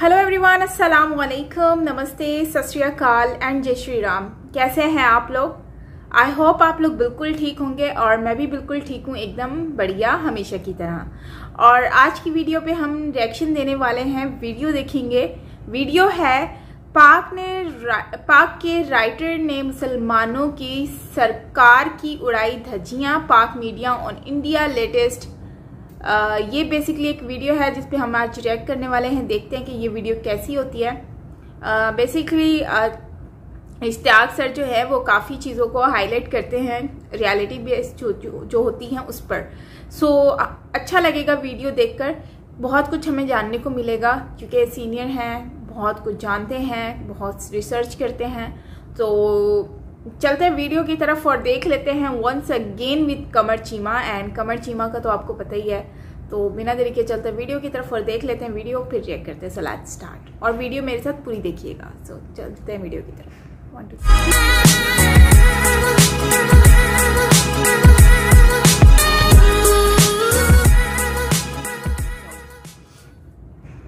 Hello everyone, अस्सलाम वालेकुम, नमस्ते, सत श्री अकाल एंड जय श्री राम। कैसे हैं आप लोग? आई होप आप लोग बिल्कुल ठीक होंगे और मैं भी बिल्कुल ठीक हूँ, एकदम बढ़िया हमेशा की तरह। और आज की वीडियो पे हम रिएक्शन देने वाले हैं, वीडियो देखेंगे। वीडियो है पाक के राइटर ने मुसलमानों की सरकार की उड़ाई धज्जियां, पाक मीडिया ऑन इंडिया लेटेस्ट। ये बेसिकली एक वीडियो है जिस पे हम आज रिएक्ट करने वाले हैं। देखते हैं कि ये वीडियो कैसी होती है। बेसिकली इश्तियाक सर जो है वो काफ़ी चीज़ों को हाईलाइट करते हैं, रियलिटी बेस्ड जो होती हैं उस पर। सो अच्छा लगेगा वीडियो देखकर, बहुत कुछ हमें जानने को मिलेगा क्योंकि सीनियर हैं, बहुत कुछ जानते हैं, बहुत रिसर्च करते हैं। तो चलते हैं वीडियो की तरफ और देख लेते हैं once again with Qamar Cheema. And Qamar Cheema का तो आपको पता ही है। तो बिना देरी के चलते हैं वीडियो की तरफ और देख लेते हैं वीडियो, फिर रिएक्ट करते हैं। So let's start. और वीडियो मेरे साथ पूरी देखिएगा। सो चलते हैं वीडियो की तरफ। 1 2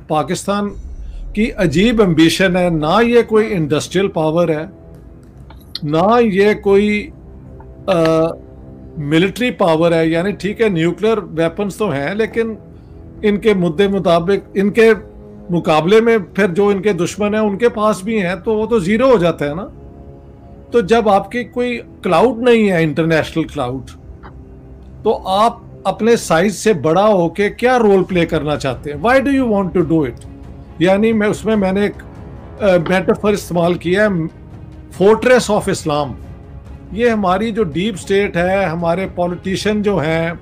पाकिस्तान की अजीब एम्बिशन है। ना ये कोई इंडस्ट्रियल पावर है, ना ये कोई मिलिट्री पावर है। यानी ठीक है, न्यूक्लियर वेपन्स तो हैं, लेकिन इनके मुद्दे मुताबिक इनके मुकाबले में फिर जो इनके दुश्मन हैं उनके पास भी हैं, तो वो तो जीरो हो जाता है ना। तो जब आपकी कोई क्लाउड नहीं है, इंटरनेशनल क्लाउड, तो आप अपने साइज से बड़ा होके क्या रोल प्ले करना चाहते हैं? Why do you want to do it? यानी मैंने एक मेटाफर इस्तेमाल किया है, फोर्ट्रेस ऑफ इस्लाम। ये हमारी जो डीप स्टेट है, हमारे पॉलिटिशियन जो हैं,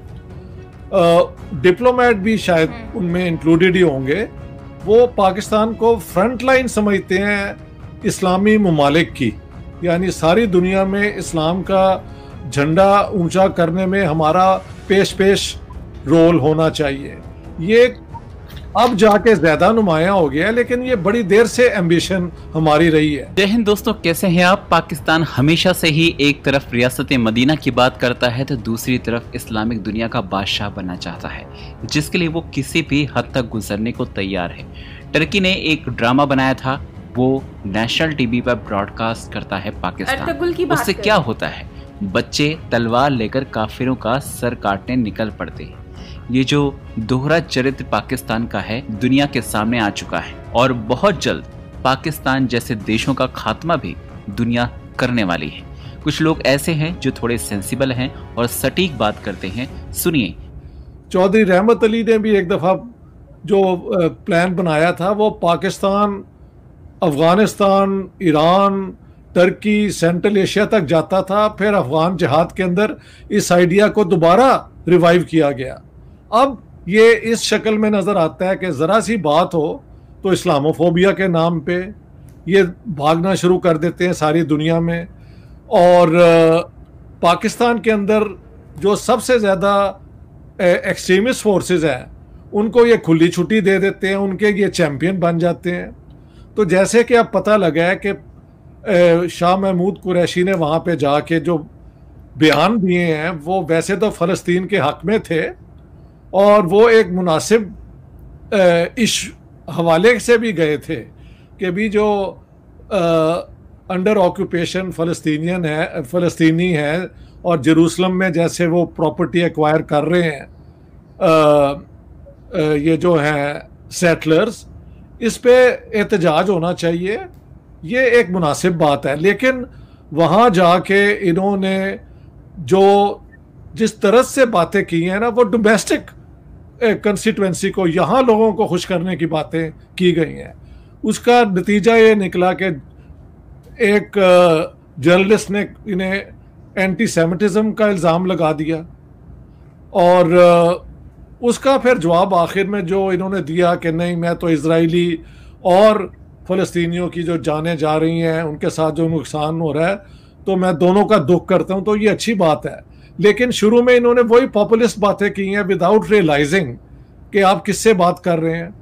डिप्लोमेट भी शायद उनमें इंक्लूडेड ही होंगे, वो पाकिस्तान को फ्रंट लाइन समझते हैं इस्लामी ममालिक की। यानी सारी दुनिया में इस्लाम का झंडा ऊंचा करने में हमारा पेश रोल होना चाहिए। ये अब जाके ज्यादा नुमाया हो गया, लेकिन ये बड़ी देर से एम्बिशन हमारी रही है। जय हिंद दोस्तों, कैसे हैं आप? पाकिस्तान हमेशा से ही एक तरफ रियासत मदीना की बात करता है तो दूसरी तरफ इस्लामिक दुनिया का बादशाह बनना चाहता है, जिसके लिए वो किसी भी हद तक गुजरने को तैयार है। टर्की ने एक ड्रामा बनाया था, वो नेशनल टीवी पर ब्रॉडकास्ट करता है पाकिस्तान। उससे क्या होता है? बच्चे तलवार लेकर काफिरों का सर काटने निकल पड़ते हैं। ये जो दोहरा चरित्र पाकिस्तान का है, दुनिया के सामने आ चुका है और बहुत जल्द पाकिस्तान जैसे देशों का खात्मा भी दुनिया करने वाली है। कुछ लोग ऐसे हैं जो थोड़े सेंसिबल हैं और सटीक बात करते हैं। सुनिए। चौधरी रहमत अली ने भी एक दफा जो प्लान बनाया था, वो Pakistan, Afghanistan, Iran, Turkey, central Asia तक जाता था। फिर अफगान जिहाद के अंदर इस आइडिया को दोबारा रिवाइव किया गया। अब ये इस शक्ल में नज़र आता है कि ज़रा सी बात हो तो इस्लामोफोबिया के नाम पे ये भागना शुरू कर देते हैं सारी दुनिया में। और पाकिस्तान के अंदर जो सबसे ज़्यादा एक्सट्रीमिस्ट फोर्सेस हैं, उनको ये खुली छुट्टी दे देते हैं, उनके ये चैम्पियन बन जाते हैं। तो जैसे कि अब पता लगा है कि शाह महमूद कुरैशी ने वहाँ पे जाके जो बयान दिए हैं, वो वैसे तो फ़लस्तीन के हक़ में थे और वो एक मुनासिब इस हवाले से भी गए थे कि भी जो अंडर ऑक्यूपेशन फ़लस्तीनी है और जेरूसलम में जैसे वो प्रॉपर्टी एक्वायर कर रहे हैं, ये जो हैं सेटलर्स, इस पे एहतजाज होना चाहिए। ये एक मुनासिब बात है। लेकिन वहाँ जाके इन्होंने जो जिस तरह से बातें की हैं ना, वो डोमेस्टिक कंस्टिट्यूएंसी को, यहाँ लोगों को खुश करने की बातें की गई हैं। उसका नतीजा ये निकला कि एक जर्नलिस्ट ने इन्हें एंटीसेमिटिज्म का इल्ज़ाम लगा दिया और उसका फिर जवाब आखिर में जो इन्होंने दिया कि नहीं, मैं तो इजरायली और फ़लस्तीनियों की जो जानें जा रही हैं, उनके साथ जो नुकसान हो रहा है, तो मैं दोनों का दुख करता हूँ। तो ये अच्छी बात है। लेकिन शुरू में इन्होंने वही पॉपुलिस्ट बातें की हैं विदाउट रियलाइजिंग कि आप किससे बात कर रहे हैं।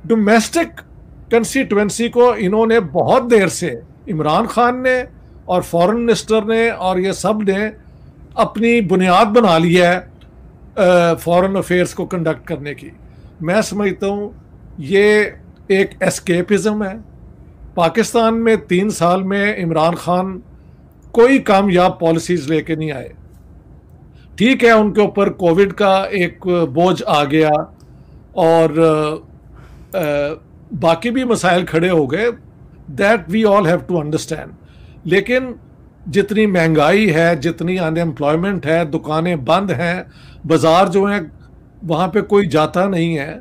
डोमेस्टिक कंस्टिट्यूएंसी को इन्होंने बहुत देर से, इमरान खान ने और फॉरेन मिनिस्टर ने और ये सब ने अपनी बुनियाद बना लिया है फॉरेन अफेयर्स को कंडक्ट करने की। मैं समझता हूँ ये एक एस्केपिज्म है। पाकिस्तान में 3 साल में इमरान खान कोई कामयाब पॉलिसीज लेके नहीं आए। ठीक है, उनके ऊपर कोविड का एक बोझ आ गया और बाकी भी मसाइल खड़े हो गए, that we all have to understand. लेकिन जितनी महंगाई है, जितनी अनएम्प्लॉयमेंट है, दुकानें बंद हैं, बाजार जो हैं वहाँ पे कोई जाता नहीं है,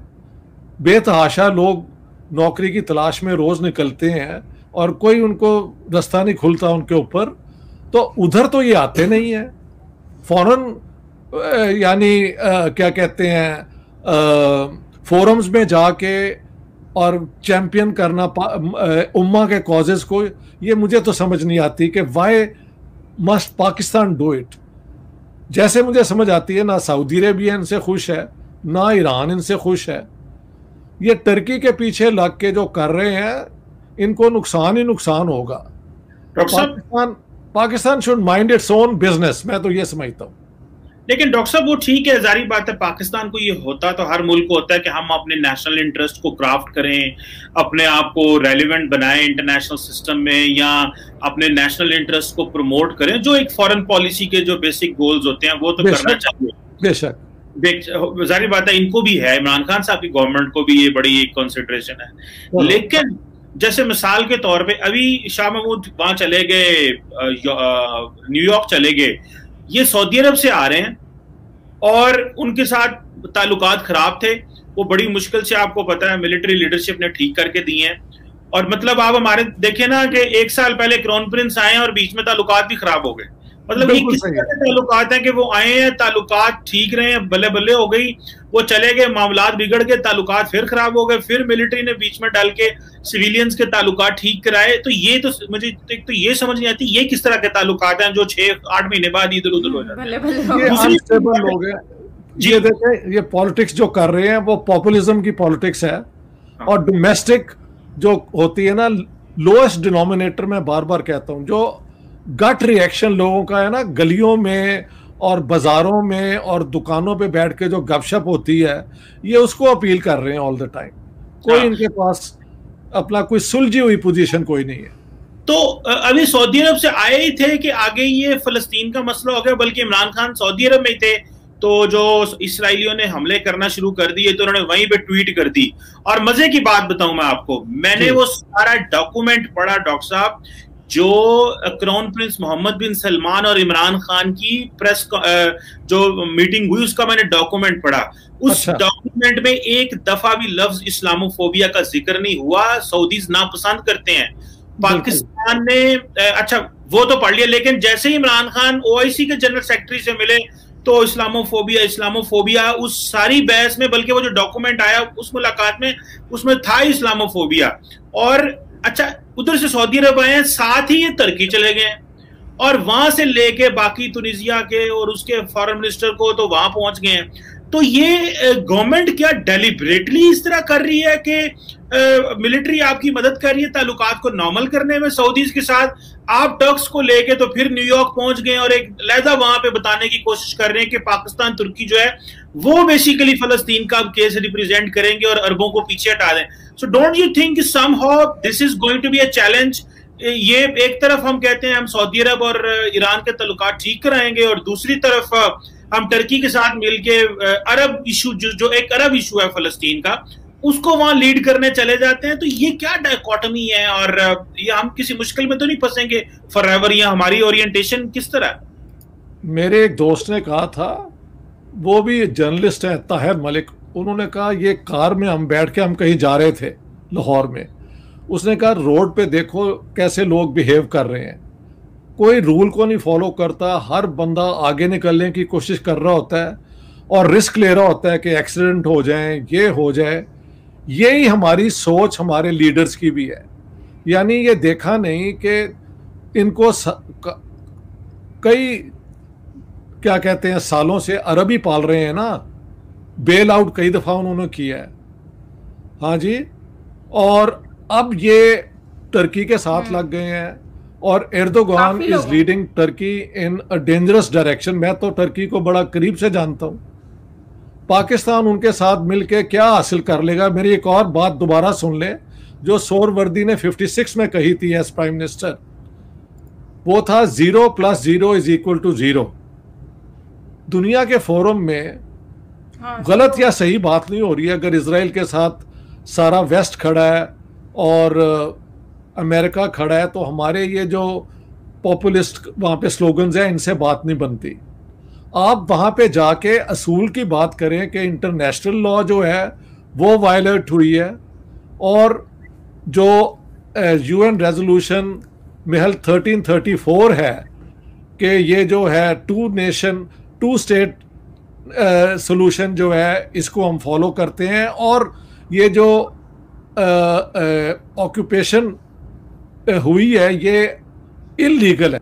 बेतहाशा लोग नौकरी की तलाश में रोज़ निकलते हैं और कोई उनको रास्ता नहीं खुलता उनके ऊपर, तो उधर तो ये आते नहीं हैं फौरन। यानी क्या कहते हैं, फोरम्स में जाके और चैंपियन करना उम्मा के कॉजेज को, ये मुझे तो समझ नहीं आती कि why must Pakistan do it. जैसे मुझे समझ आती है ना सऊदी अरेबिया इनसे खुश है, ना ईरान इनसे खुश है। ये टर्की के पीछे लग के जो कर रहे हैं, इनको नुकसान ही नुकसान होगा। Pakistan should mind its own business, मैं तो ये समझता हूँ। लेकिन डॉक्टर साहब वो ठीक है, जारी बात है, पाकिस्तान को ये होता तो हर मुल्क को होता है कि हम अपने नेशनल इंटरेस्ट को क्राफ्ट करें, अपने आप को रेलिवेंट बनाएं इंटरनेशनल सिस्टम में, या अपने नेशनल इंटरेस्ट को प्रमोट करें। जो एक फॉरेन पॉलिसी के जो बेसिक गोल्स होते हैं वो तो करना चाहिए, बेशक जारी बात है। इनको भी है, इमरान खान साहब की गवर्नमेंट को भी ये बड़ी एक कंसिडरेशन है। लेकिन जैसे मिसाल के तौर पे अभी शाह महमूद वहां चले गए, न्यूयॉर्क चले गए, ये सऊदी अरब से आ रहे हैं और उनके साथ ताल्लुकात खराब थे, वो बड़ी मुश्किल से, आपको पता है, मिलिट्री लीडरशिप ने ठीक करके दिए हैं। और मतलब आप हमारे देखे ना कि 1 साल पहले क्राउन प्रिंस आए और बीच में ताल्लुकात भी खराब हो गए। मतलब ये किस तरह के ताल्लुकात हैं कि वो आए हैं, ताल्लुकात ठीक रहे हैं, बल्ले बल्ले हो गई, वो चले गए, मामलात बिगड़ गए, ताल्लुकात फिर खराब हो गए, फिर मिलिट्री ने बीच में डाल के सिविलियंस के ताल्लुकात ठीक कराए। तो ये तो मुझे तो ये समझ नहीं आती, ये किस तरह के ताल्लुकात हैं जो 6-8 महीने बाद इधर उधर हो जाते हैं। ये देखें, ये पॉलिटिक्स जो कर रहे हैं वो पॉपुलिज्म की पॉलिटिक्स है। और डोमेस्टिक जो होती है ना, लोएस्ट डिनोमिनेटर, मैं बार बार कहता हूं, जो गट रिएक्शन लोगों का है ना, गलियों में और बाजारों में और दुकानों पे बैठ के जो गपशप होती है, ये उसको अपील कर रहे हैं ऑल द टाइम। कोई इनके पास अपना कोई सुलझी हुई पोजीशन कोई नहीं है। तो अभी सऊदी अरब से आए ही थे कि आगे ये फलस्तीन का मसला हो गया, बल्कि इमरान खान सऊदी अरब में ही थे तो जो इसराइलियों ने हमले करना शुरू कर दिए तो उन्होंने वहीं पे ट्वीट कर दी। और मजे की बात बताऊं मैं आपको, मैंने वो सारा डॉक्यूमेंट पढ़ा डॉक्टर साहब, जो क्राउन प्रिंस मोहम्मद बिन सलमान और इमरान खान की प्रेस जो मीटिंग हुई उसका मैंने डॉक्यूमेंट पढ़ा। उस डॉक्यूमेंट में एक दफा भी लफ्ज इस्लामोफोबिया का जिक्र नहीं हुआ। सऊदीज नापसंद करते हैं, पाकिस्तान ने अच्छा वो तो पढ़ लिया, लेकिन जैसे ही इमरान खान ओआईसी के जनरल सेक्रेटरी से मिले तो इस्लामोफोबिया उस सारी बहस में, बल्कि वो जो डॉक्यूमेंट आया उस मुलाकात में उसमें था इस्लामोफोबिया। और अच्छा उधर से सऊदी अरब आए हैं, साथ ही ये तुर्की चले गए और वहां से लेके बाकी तुनिसिया के और उसके फॉरेन मिनिस्टर को तो वहां पहुंच गए हैं। तो ये गवर्नमेंट क्या डेलिबरेटली इस तरह कर रही है कि मिलिट्री आपकी मदद कर रही है ताल्लुकात को नॉर्मल करने में सऊदीज के साथ, आप टर्क्स को लेके तो फिर न्यूयॉर्क पहुंच गए और एक लहजा वहां पे बताने की कोशिश कर रहे हैं कि पाकिस्तान तुर्की जो है वो बेसिकली फलस्तीन का केस रिप्रेजेंट करेंगे और अरबों को पीछे हटा दें। So don't you think somehow this is going to be a challenge? ये एक तरफ हम कहते हैं हम सऊदी अरब और ईरान के ताल्लुकात ठीक कराएंगे और दूसरी तरफ हम टर्की के साथ मिलके अरब इशू जो एक अरब इशू है फलस्तीन का, उसको वहां लीड करने चले जाते हैं। तो ये क्या डायकोटमी है और ये हम किसी मुश्किल में तो नहीं फंसेंगे फॉरएवर? या हमारी ओरिएंटेशन किस तरह? मेरे एक दोस्त ने कहा था, वो भी जर्नलिस्ट है, ताहिर मलिक, उन्होंने कहा ये कार में हम बैठ के हम कहीं जा रहे थे लाहौर में, उसने कहा रोड पे देखो कैसे लोग बिहेव कर रहे हैं, कोई रूल को नहीं फॉलो करता, हर बंदा आगे निकलने की कोशिश कर रहा होता है और रिस्क ले रहा होता है कि एक्सीडेंट हो जाए, ये हो जाए। यही हमारी सोच हमारे लीडर्स की भी है। यानी ये देखा नहीं कि इनको कई क्या कहते हैं सालों से अरब ही पाल रहे हैं ना, बेल आउट कई दफ़ा उन्होंने किया है। हाँ जी, और अब ये टर्की के साथ लग गए हैं और Erdogan is leading Turkey in a dangerous direction. मैं तो टर्की को बड़ा करीब से जानता हूँ, पाकिस्तान उनके साथ मिलके क्या हासिल कर लेगा? मेरी एक और बात दोबारा सुन ले, जो सोहरावर्दी ने 56 में कही थी एज प्राइम मिनिस्टर, वो था 0 + 0 = 0। दुनिया के फोरम में गलत या सही बात नहीं हो रही है। अगर इजराइल के साथ सारा वेस्ट खड़ा है और अमेरिका खड़ा है, तो हमारे ये जो पॉपुलिस्ट वहाँ पे स्लोगन्स हैं, इनसे बात नहीं बनती। आप वहाँ पे जाके असूल की बात करें कि इंटरनेशनल लॉ जो है वो वायलेट हुई है, और जो UN रेजोल्यूशन महल 1334 है कि ये जो है 2 नेशन 2 स्टेट सोल्यूशन जो है, इसको हम फॉलो करते हैं, और ये जो ऑक्यूपेशन हुई है ये इलीगल है।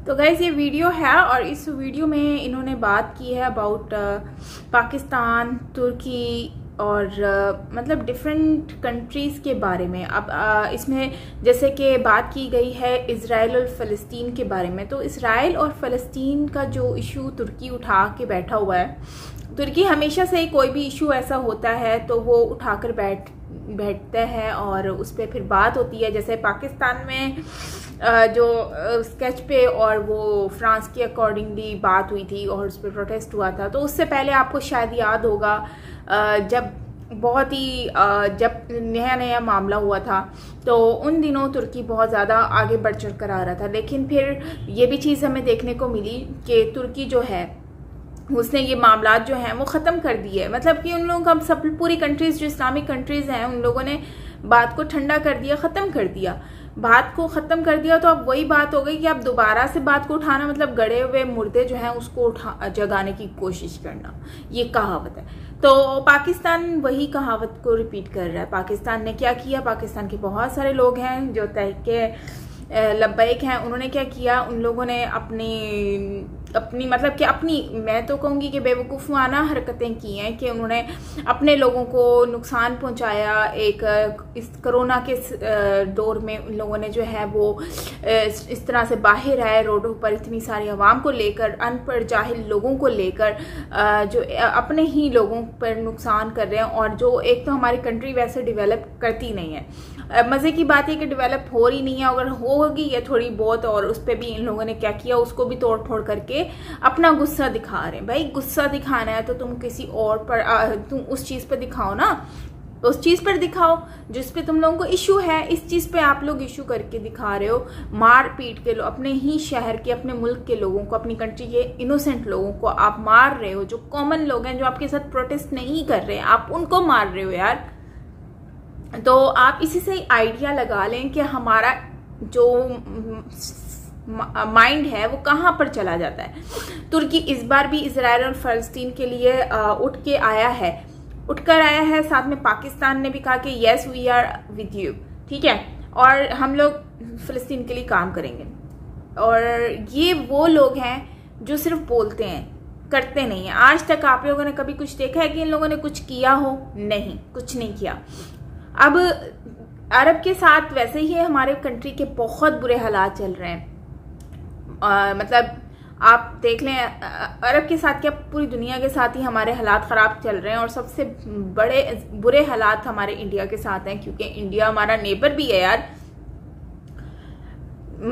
तो गाइस ये वीडियो है, और इस वीडियो में इन्होंने बात की है अबाउट पाकिस्तान, तुर्की और मतलब डिफरेंट कंट्रीज़ के बारे में। अब इसमें जैसे कि बात की गई है इज़राइल और फ़लस्तीन के बारे में, तो इज़राइल और फ़लस्तीन का जो इशू तुर्की उठा के बैठा हुआ है। तुर्की हमेशा से कोई भी इशू ऐसा होता है तो वो उठाकर बैठते हैं और उस पर फिर बात होती है। जैसे पाकिस्तान में जो स्केच पे और वो फ्रांस के अकॉर्डिंगली बात हुई थी और उस पर प्रोटेस्ट हुआ था। तो उससे पहले आपको शायद याद होगा जब बहुत ही जब नया मामला हुआ था, तो उन दिनों तुर्की बहुत ज़्यादा आगे बढ़ चढ़ कर आ रहा था। लेकिन फिर ये भी चीज़ हमें देखने को मिली कि तुर्की जो है उसने ये मामला जो हैं वो ख़त्म कर दिए। मतलब कि उन लोगों का सब पूरी कंट्रीज़ जो इस्लामिक कंट्रीज़ हैं, उन लोगों ने बात को ठंडा कर दिया, ख़त्म कर दिया, बात को ख़त्म कर दिया। तो अब वही बात हो गई कि अब दोबारा से बात को उठाना, मतलब गड़े हुए मुर्दे जो हैं उसको जगाने की कोशिश करना, ये कहावत है। तो पाकिस्तान वही कहावत को रिपीट कर रहा है। पाकिस्तान ने क्या किया, पाकिस्तान के बहुत सारे लोग हैं जो तहके लब्बैक हैं, उन्होंने क्या किया, उन लोगों ने अपनी मतलब कि अपनी, मैं तो कहूँगी कि बेवकूफ़ाना हरकतें की हैं कि उन्होंने अपने लोगों को नुकसान पहुँचाया। एक इस कोरोना के दौर में उन लोगों ने जो है वो इस तरह से बाहर आए रोडों पर, इतनी सारी आवाम को लेकर, अनपढ़ जाहिल लोगों को लेकर, जो अपने ही लोगों पर नुकसान कर रहे हैं। और जो एक तो हमारी कंट्री वैसे डेवलप करती नहीं है, मज़े की बात है कि डेवलप हो रही नहीं है, अगर होगी ये थोड़ी बहुत, और उस पर भी इन लोगों ने क्या किया, उसको भी तोड़ फोड़ करके अपना गुस्सा दिखा रहे हैं। भाई गुस्सा दिखाना है तो तुम किसी और पर तुम उस चीज़ पर दिखाओ ना, उस चीज़ पर दिखाओ जिस पे तुम लोगों को इशू है। इस चीज़ पे आप लोग इशू करके दिखा रहे हो, मार पीट के अपने ही शहर के, अपने मुल्क के लोगों को, अपनी कंट्री के इनोसेंट लोगों को आप मार रहे हो। जो कॉमन लोग हैं, जो आपके साथ प्रोटेस्ट नहीं कर रहे हैं, आप उनको मार रहे हो यार। तो आप इसी से आइडिया लगा लें कि हमारा जो माइंड है वो कहाँ पर चला जाता है। तुर्की इस बार भी इजराइल और फ़लस्तीन के लिए उठकर आया है। साथ में पाकिस्तान ने भी कहा कि yes we are with you, ठीक है, और हम लोग फ़लस्तीन के लिए काम करेंगे। और ये वो लोग हैं जो सिर्फ बोलते हैं, करते नहीं हैं। आज तक आप लोगों ने कभी कुछ देखा है कि इन लोगों ने कुछ किया हो? नहीं, कुछ नहीं किया। अब अरब के साथ वैसे ही हमारे कंट्री के बहुत बुरे हालात चल रहे हैं। मतलब आप देख लें, अरब के साथ क्या पूरी दुनिया के साथ ही हमारे हालात ख़राब चल रहे हैं। और सबसे बुरे हालात हमारे इंडिया के साथ हैं, क्योंकि इंडिया हमारा नेबर भी है यार।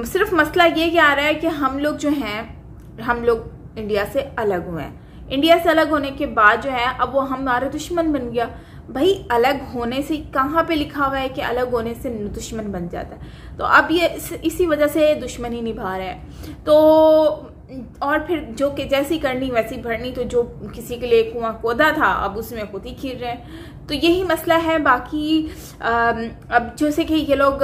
सिर्फ मसला ये क्या आ रहा है कि हम लोग जो हैं, हम लोग इंडिया से अलग हुए हैं। इंडिया से अलग होने के बाद जो है अब वो हमारा दुश्मन बन गया। भाई अलग होने से कहाँ पे लिखा हुआ है कि अलग होने से दुश्मन बन जाता है? तो अब ये इसी वजह से दुश्मनी निभा रहे हैं। तो और फिर जो कि जैसी करनी वैसी भरनी, तो जो किसी के लिए कुआं खोदा था अब उसमें खुद ही खीर रहे हैं। तो यही मसला है। बाकी अब जैसे कि ये लोग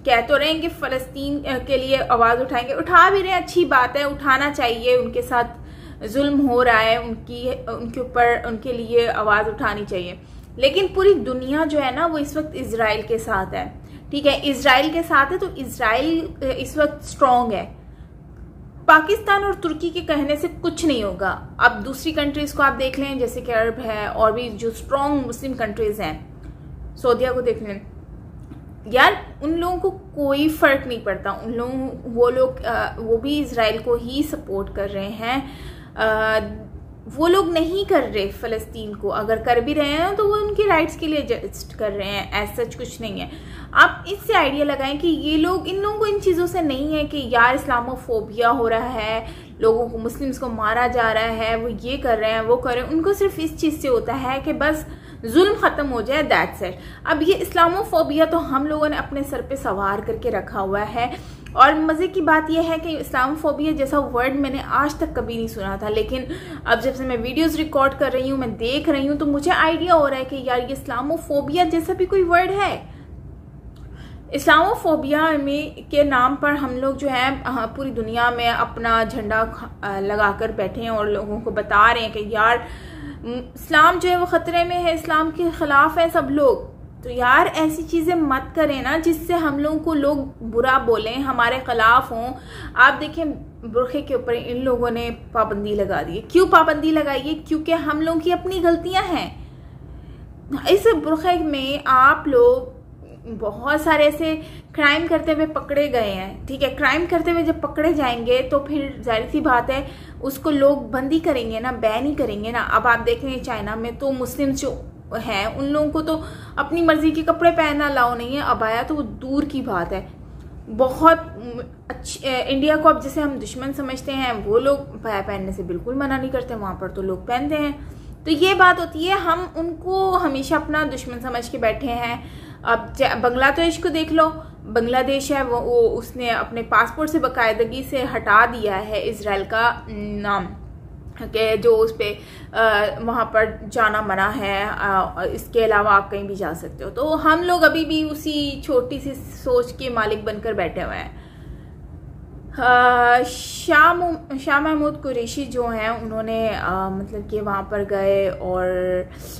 कह तो रहे हैं कि फ़लस्तीन के लिए आवाज़ उठाएंगे, उठा भी रहे हैं, अच्छी बात है, उठाना चाहिए। उनके साथ जुल्म हो रहा है, उनके ऊपर, उनके लिए आवाज़ उठानी चाहिए। लेकिन पूरी दुनिया जो है ना वो इस वक्त इजराइल के साथ है, ठीक है, इजराइल के साथ है। तो इजराइल इस वक्त स्ट्रॉन्ग है। पाकिस्तान और तुर्की के कहने से कुछ नहीं होगा। अब दूसरी कंट्रीज को आप देख लें, जैसे कि अरब है और भी जो स्ट्रॉन्ग मुस्लिम कंट्रीज हैं, सऊदीया को देख लें यार, उन लोगों को कोई फर्क नहीं पड़ता। उन लोग वो भी इजराइल को ही सपोर्ट कर रहे हैं। वो लोग नहीं कर रहे फ़लस्तीन को, अगर कर भी रहे हैं तो वो उनके राइट्स के लिए जस्ट कर रहे हैं, ऐसा सच कुछ नहीं है। आप इससे आइडिया लगाएं कि ये लोग, इन लोगों को इन चीज़ों से नहीं है कि यार इस्लामोफोबिया हो रहा है, लोगों को, मुस्लिम्स को मारा जा रहा है, वो ये कर रहे हैं वो कर रहे हैं, उनको सिर्फ इस चीज़ से होता है कि बस जुल्म ख़त्म हो जाए, दैट्स इट। अब ये इस्लामोफोबिया तो हम लोगों ने अपने सर पे सवार करके रखा हुआ है, और मज़े की बात यह है कि इस्लामोफोबिया जैसा वर्ड मैंने आज तक कभी नहीं सुना था, लेकिन अब जब से मैं वीडियोस रिकॉर्ड कर रही हूँ, मैं देख रही हूँ, तो मुझे आइडिया हो रहा है कि यार ये इस्लामोफोबिया जैसा भी कोई वर्ड है। इस्लामोफोबिया में के नाम पर हम लोग जो है पूरी दुनिया में अपना झंडा लगाकर बैठे हैं और लोगों को बता रहे हैं कि यार इस्लाम जो है वो ख़तरे में है, इस्लाम के ख़िलाफ़ है सब लोग। तो यार ऐसी चीज़ें मत करें ना जिससे हम लोगों को लोग बुरा बोलें, हमारे ख़िलाफ़ हों। आप देखें बुरखे के ऊपर इन लोगों ने पाबंदी लगा दी है। क्यों पाबंदी लगाई है? क्योंकि हम लोगों की अपनी गलतियां हैं। इस बुरखे में आप लोग बहुत सारे ऐसे क्राइम करते हुए पकड़े गए हैं, ठीक है। क्राइम करते हुए जब पकड़े जाएंगे तो फिर जाहिर सी बात है उसको लोग बंदी करेंगे ना, बैन ही करेंगे ना। अब आप देख रहे हैं चाइना में तो मुस्लिम जो हैं उन लोगों को तो अपनी मर्जी के कपड़े पहनना अलाउ नहीं है, अबाया तो वो दूर की बात है। बहुत अच्छी इंडिया को अब जैसे हम दुश्मन समझते हैं, वो लोग अबाया पहनने से बिल्कुल मना नहीं करते, वहाँ पर तो लोग पहनते हैं। तो ये बात होती है, हम उनको हमेशा अपना दुश्मन समझ के बैठे हैं। अब बांग्लादेश को देख लो, बांग्लादेश है वो उसने अपने पासपोर्ट से बाकायदगी से हटा दिया है इजराइल का नाम के, जो उस पर वहाँ पर जाना मना है, इसके अलावा आप कहीं भी जा सकते हो। तो हम लोग अभी भी उसी छोटी सी सोच के मालिक बनकर बैठे हुए हैं। शाह महमूद कुरैशी जो हैं उन्होंने मतलब कि वहाँ पर गए और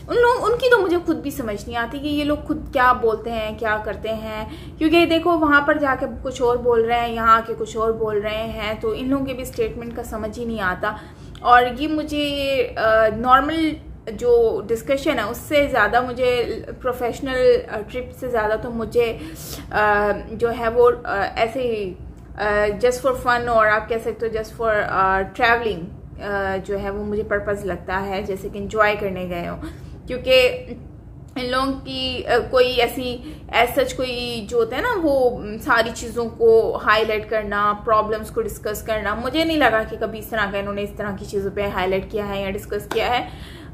उनकी तो मुझे खुद भी समझ नहीं आती कि ये लोग खुद क्या बोलते हैं क्या करते हैं, क्योंकि देखो वहाँ पर जाके कुछ और बोल रहे हैं, यहाँ आके कुछ और बोल रहे हैं, तो इन लोगों के भी स्टेटमेंट का समझ ही नहीं आता। और ये मुझे नॉर्मल जो डिस्कशन है उससे ज़्यादा, मुझे प्रोफेशनल ट्रिप से ज़्यादा तो मुझे जो है वो ऐसे ही जस्ट फॉर फन, और आप कह सकते हो जस्ट फॉर ट्रैवलिंग जो है वो मुझे पर्पज़ लगता है, जैसे कि एंजॉय करने गए हो। क्योंकि इन लोगों की कोई ऐसी सच कोई जो होता है ना वो सारी चीज़ों को हाईलाइट करना, प्रॉब्लम्स को डिस्कस करना, मुझे नहीं लगा कि कभी इस तरह का इन्होंने इस तरह की चीज़ों पे हाईलाइट किया है या डिस्कस किया है।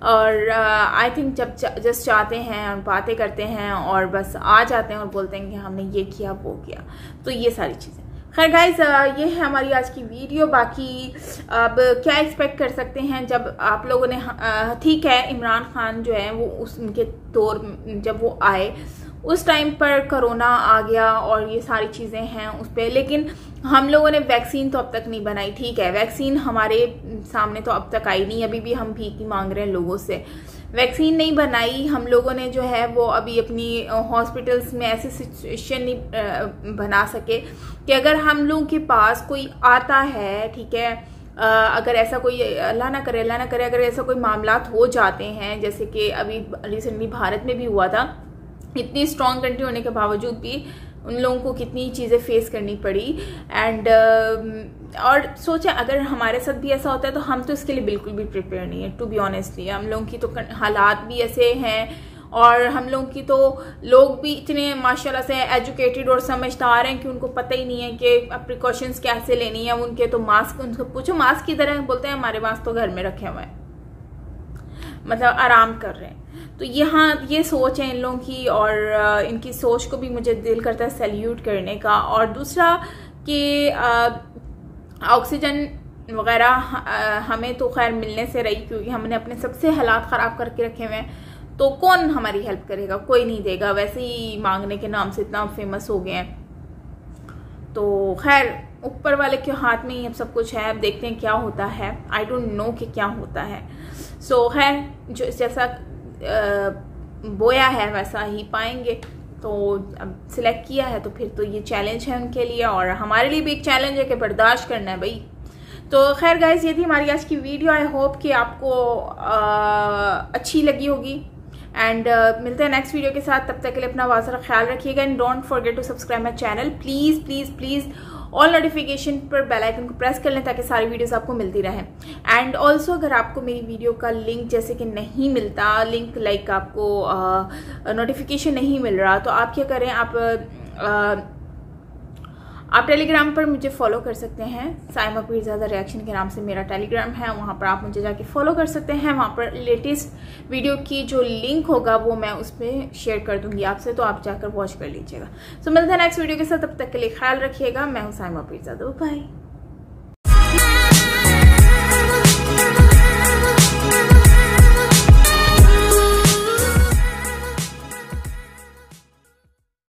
और आई थिंक जब जस्ट चाहते हैं, बातें करते हैं और बस आ जाते हैं और बोलते हैं कि हमने ये किया वो किया, तो ये सारी चीज़ें। खैर गाइज, ये है हमारी आज की वीडियो। बाकी अब क्या एक्सपेक्ट कर सकते हैं जब आप लोगों ने, ठीक है इमरान खान जो है वो उनके दौर जब वो आए उस टाइम पर कोरोना आ गया और ये सारी चीज़ें हैं उस पर, लेकिन हम लोगों ने वैक्सीन तो अब तक नहीं बनाई। ठीक है, वैक्सीन हमारे सामने तो अब तक आई नहीं, अभी भी हम भीख ही मांग रहे हैं लोगों से। वैक्सीन नहीं बनाई हम लोगों ने जो है वो अभी अपनी हॉस्पिटल्स में ऐसी सिचुएशन नहीं बना सके कि अगर हम लोगों के पास कोई आता है, ठीक है, अगर ऐसा कोई अल्लाह ना करे अगर ऐसा कोई मामलात हो जाते हैं, जैसे कि अभी रिसेंटली भारत में भी हुआ था, इतनी स्ट्रॉन्ग कंट्री होने के बावजूद भी उन लोगों को कितनी चीज़ें फेस करनी पड़ी। एंड और सोचें अगर हमारे साथ भी ऐसा होता है तो हम तो इसके लिए बिल्कुल भी प्रिपेयर नहीं है, टू बी ऑनेस्टली। हम लोगों की तो हालात भी ऐसे हैं और हम लोगों की तो लोग भी इतने माशाल्लाह से एजुकेटेड और समझदार हैं कि उनको पता ही नहीं है कि प्रिकॉशंस कैसे लेनी है। उनके तो मास्क, उनको पूछो मास्क की तरह बोलते हैं, हमारे मास्क तो घर में रखे हुए हैं, मतलब आराम कर रहे हैं। तो यहाँ ये सोच है इन लोगों की और इनकी सोच को भी मुझे दिल करता है सैल्यूट करने का। और दूसरा कि ऑक्सीजन वगैरह हमें तो खैर मिलने से रही, क्योंकि हमने अपने सबसे हालात ख़राब करके रखे हुए हैं, तो कौन हमारी हेल्प करेगा? कोई नहीं देगा। वैसे ही मांगने के नाम से इतना फेमस हो गए हैं, तो खैर ऊपर वाले के हाथ में ही अब सब कुछ है। अब देखते हैं क्या होता है, आई डोंट नो कि क्या होता है। सो खैर जो जैसा बोया है वैसा ही पाएंगे। तो अब सिलेक्ट किया है तो फिर तो ये चैलेंज है उनके लिए और हमारे लिए भी एक चैलेंज है कि बर्दाश्त करना है भाई। तो खैर गाइस, ये थी हमारी आज की वीडियो। आई होप कि आपको अच्छी लगी होगी एंड मिलते हैं नेक्स्ट वीडियो के साथ। तब तक के लिए अपना बहुत सारा ख्याल रखिएगा and don't forget to subscribe my channel, please please please. All notification पर बेल आइकन को प्रेस कर लें ताकि सारी वीडियोस आपको मिलती रहें। एंड ऑल्सो अगर आपको मेरी वीडियो का लिंक जैसे कि नहीं मिलता, लिंक लाइक आपको नोटिफिकेशन नहीं मिल रहा, तो आप क्या करें, आप टेलीग्राम पर मुझे फॉलो कर सकते हैं। साइमा पीरज़ादा रिएक्शन के नाम से मेरा टेलीग्राम है, वहाँ पर आप मुझे जाके फॉलो कर सकते हैं। वहाँ पर लेटेस्ट वीडियो की जो लिंक होगा वो मैं उस पर शेयर कर दूंगी आपसे, तो आप जाकर वॉच कर लीजिएगा। सो मिलते हैं नेक्स्ट वीडियो के साथ, तब तक के लिए ख्याल रखिएगा। मैं हूँ साइमा पीरज़ादा, बाय।